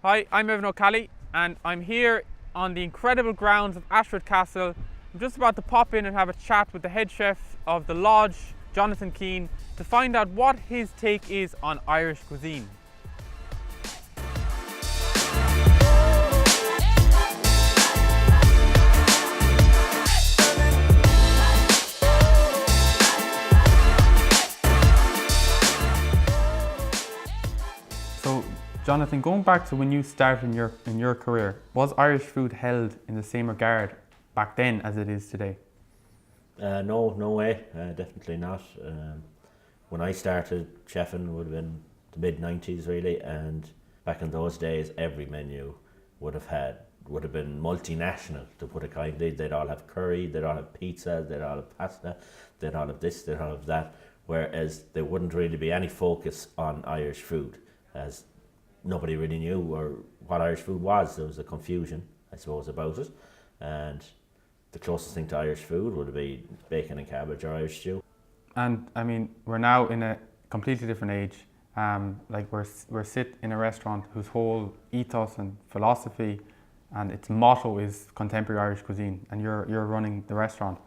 Hi, I'm Evan O'Cally and I'm here on the incredible grounds of Ashford Castle. I'm just about to pop in and have a chat with the head chef of the lodge, Jonathan Keane, to find out what his take is on Irish cuisine. So, Jonathan, going back to when you started in your career, was Irish food held in the same regard back then as it is today? No way, definitely not. When I started chefing would have been the mid-90s really, and back in those days every menu would have been multinational, to put it kindly. They'd all have curry, they'd all have pizza, they'd all have pasta, they'd all have this, they'd all have that, whereas there wouldn't really be any focus on Irish food, as nobody really knew or what Irish food was. There was a confusion, I suppose, about it, and the closest thing to Irish food would be bacon and cabbage or Irish stew. And I mean, we're now in a completely different age. Like we're sit in a restaurant whose whole ethos and philosophy and its motto is contemporary Irish cuisine, and you're running the restaurant.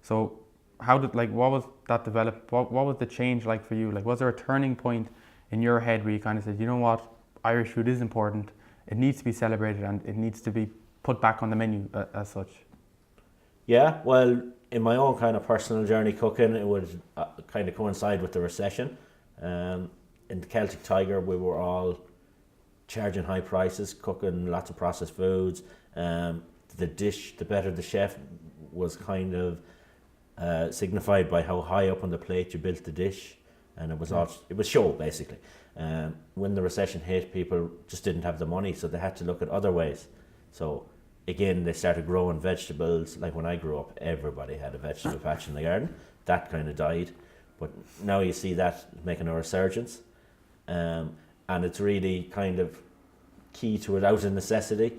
So what was that develop? What was the change like for you? Like, was there a turning point in your head where you kind of said, you know what, Irish food is important, it needs to be celebrated and it needs to be put back on the menu as such? Yeah, well, in my own kind of personal journey cooking, it would kind of coincide with the recession. In the Celtic Tiger, we were all charging high prices, cooking lots of processed foods. The dish, the better the chef, was kind of signified by how high up on the plate you built the dish, and it was show basically. When the recession hit, people just didn't have the money, so they had to look at other ways. So again, they started growing vegetables. Like when I grew up, everybody had a vegetable patch in the garden. That kind of died, but now you see that making a resurgence, and it's really kind of key to it out of necessity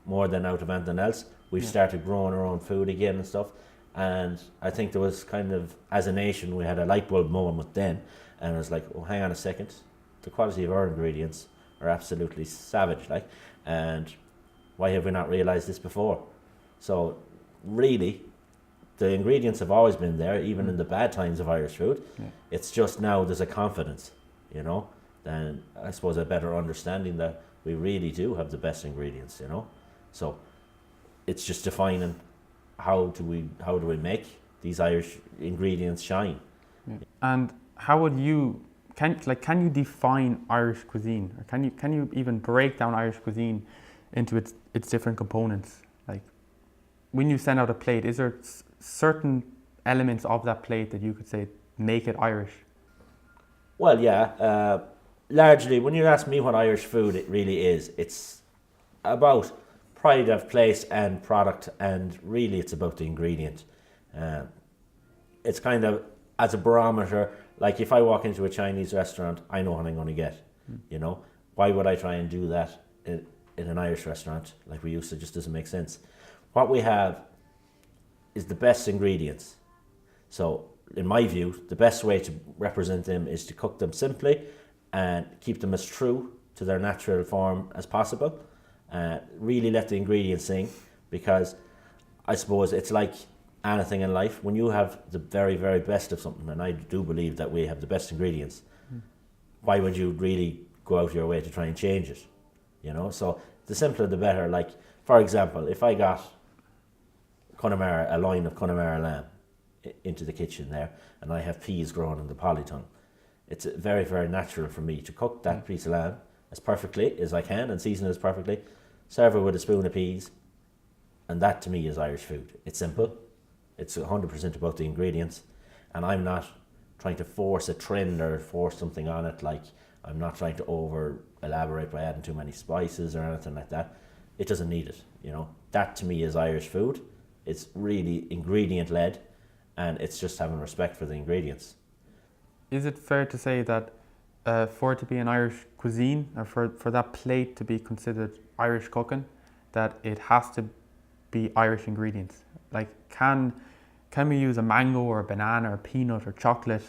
more than out of anything else. We've started growing our own food again and stuff, and I think there was kind of, as a nation, we had a light bulb moment then, and it was like, oh, hang on a second, the quality of our ingredients are absolutely savage, like, and why have we not realised this before? So really, the ingredients have always been there, even in the bad times of Irish food. Yeah. It's just now there's a confidence, and I suppose a better understanding that we really do have the best ingredients, So it's just defining how do we make these Irish ingredients shine. Yeah. And how would you can you define Irish cuisine, or can you even break down Irish cuisine into its different components? Like, when you send out a plate, is there certain elements of that plate that you could say make it Irish? Well, yeah. Largely, when you ask me what Irish food it really is, it's about pride of place and product, and really it's about the ingredient. It's kind of as a barometer. Like if I walk into a Chinese restaurant, I know what I'm going to get. Why would I try and do that in an Irish restaurant like we used to? Just doesn't make sense. What we have is the best ingredients. So in my view, the best way to represent them is to cook them simply and keep them as true to their natural form as possible. Really let the ingredients sing, because I suppose it's like anything in life. When you have the very, very best of something, and I do believe that we have the best ingredients, why would you really go out of your way to try and change it? So the simpler the better. Like, for example, if I got a loin of Connemara lamb into the kitchen there, and I have peas growing in the polyton, it's very, very natural for me to cook that piece of lamb as perfectly as I can and season it as perfectly, serve it with a spoon of peas, and that to me is Irish food. It's simple, it's 100% about the ingredients, and I'm not trying to force a trend or force something on it. Like, I'm not trying to over elaborate by adding too many spices or anything like that. It doesn't need it, That to me is Irish food. It's really ingredient led, and it's just having respect for the ingredients. Is it fair to say that for it to be an Irish cuisine, or for that plate to be considered Irish cooking, that it has to be Irish ingredients? Like, can we use a mango or a banana or a peanut or chocolate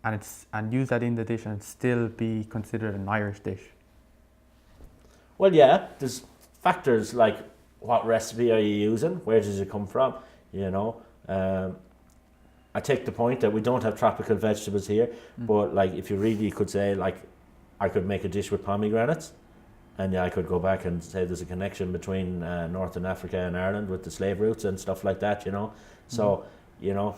and use that in the dish and still be considered an Irish dish? Well, yeah, there's factors like what recipe are you using, where does it come from, you know. I take the point that we don't have tropical vegetables here, but like if you really could say, like, I could make a dish with pomegranates, and yeah, I could go back and say there's a connection between Northern Africa and Ireland with the slave routes and stuff like that, you know. So, you know,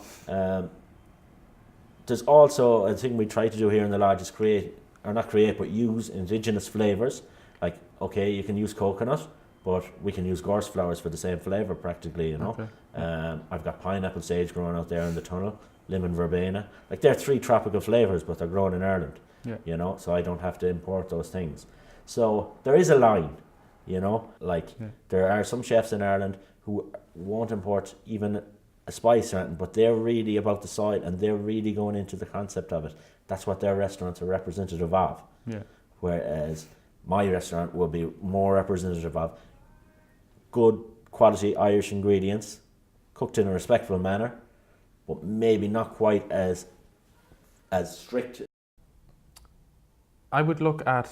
there's also a thing we try to do here in the lodge is but use indigenous flavours. Like, okay, you can use coconut, but we can use gorse flowers for the same flavour practically, you know. Okay. I've got pineapple sage growing out there in the tunnel, lemon verbena. Like, they're 3 tropical flavours, but they're grown in Ireland, you know, so I don't have to import those things. So there is a line, you know, like there are some chefs in Ireland who won't import even a spice or anything, but they're really about the soil and they're really going into the concept of it. That's what their restaurants are representative of. Yeah. Whereas my restaurant will be more representative of good quality Irish ingredients, cooked in a respectful manner, but maybe not quite as strict. I would look at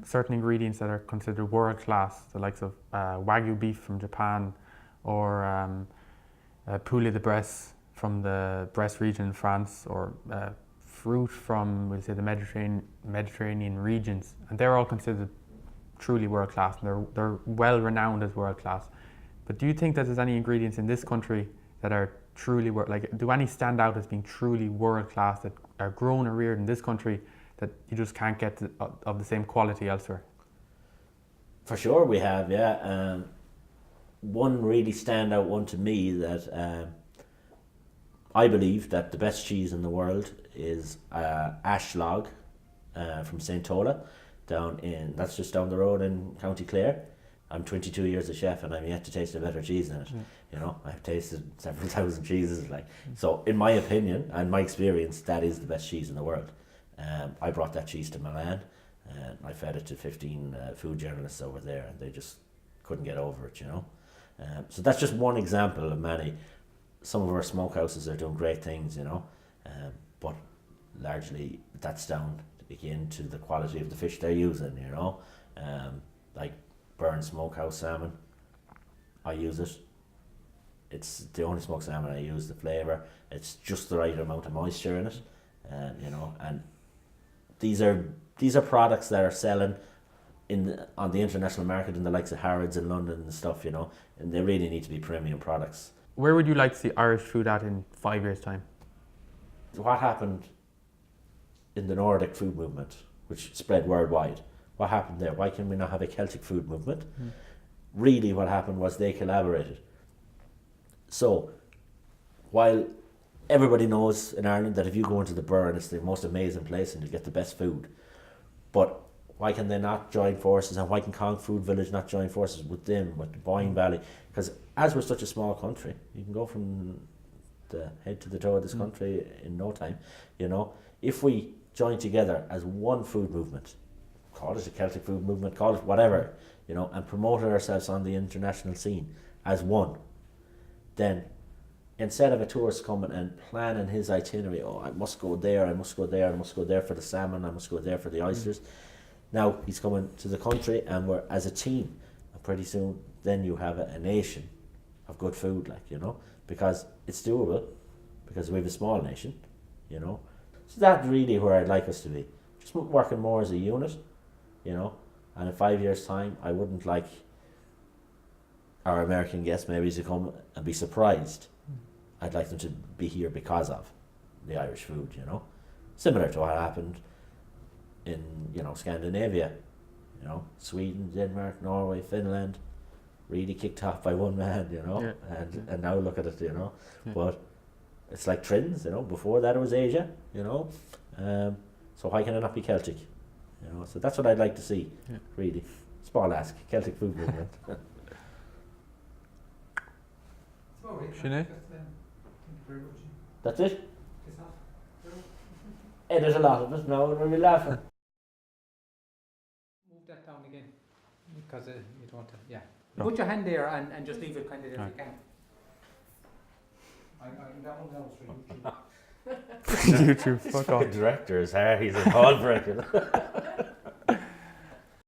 certain ingredients that are considered world class, the likes of Wagyu beef from Japan, or poulet de Bresse from the Bresse region in France, or fruit from, we'll say, the Mediterranean regions, and they're all considered truly world class, and they're well renowned as world class. But do you think that there's any ingredients in this country that are truly do any stand out as being truly world class, that are grown or reared in this country, that you just can't get of the same quality elsewhere? For sure we have, yeah. One really standout one to me that I believe that the best cheese in the world is Ashlag from St. Tola, that's just down the road in County Clare. I'm 22 years a chef and I'm yet to taste a better cheese than it. You know, I've tasted several thousand cheeses. So in my opinion and my experience, that is the best cheese in the world. I brought that cheese to Milan and I fed it to 15 food journalists over there, and they just couldn't get over it, you know. So that's just one example of many. Some of our smokehouses are doing great things, you know, but largely that's down again to the quality of the fish they're using, you know. Like Burn Smokehouse salmon, I use it. It's the only smoked salmon I use. The flavour, it's just the right amount of moisture in it, you know. And these are products that are selling on the international market in the likes of Harrods in London and stuff, you know, and they really need to be premium products. Where would you like to see Irish food at in 5 years' time? What happened in the Nordic food movement, which spread worldwide? What happened there? Why can we not have a Celtic food movement? Really what happened was they collaborated. So while everybody knows in Ireland that if you go into the Burren, it's the most amazing place and you get the best food, but why can they not join forces, and why can Cong Food Village not join forces with them, with the Boyne Valley? Because as we're such a small country, you can go from the head to the toe of this country in no time, you know. If we join together as one food movement, call it a Celtic food movement, call it whatever, you know, and promote ourselves on the international scene as one, then instead of a tourist coming and planning his itinerary, oh, I must go there, I must go there, I must go there for the salmon, I must go there for the oysters. Now he's coming to the country and we're as a team, and pretty soon then you have a nation of good food, like, you know, because it's doable, because we have a small nation, you know. So that's really where I'd like us to be, just working more as a unit, you know. And in 5 years' time, I wouldn't like our American guests maybe to come and be surprised. I'd like them to be here because of the Irish food, you know, similar to what happened in, you know, Scandinavia, you know, Sweden, Denmark, Norway, Finland, really kicked off by one man, you know, and now look at it, you know. But it's like trends, you know. Before that it was Asia, you know, so why can it not be Celtic, you know? So that's what I'd like to see, really. Small ask, Celtic food movement. Sinead? That's it? There's a lot of us now and we'll be laughing. Move that down again, because you don't want to, No. Put your hand there and just leave it kind of there if you can. I'm that one down for YouTube. YouTube, fuck off. Director is hard, he's a ball breaker.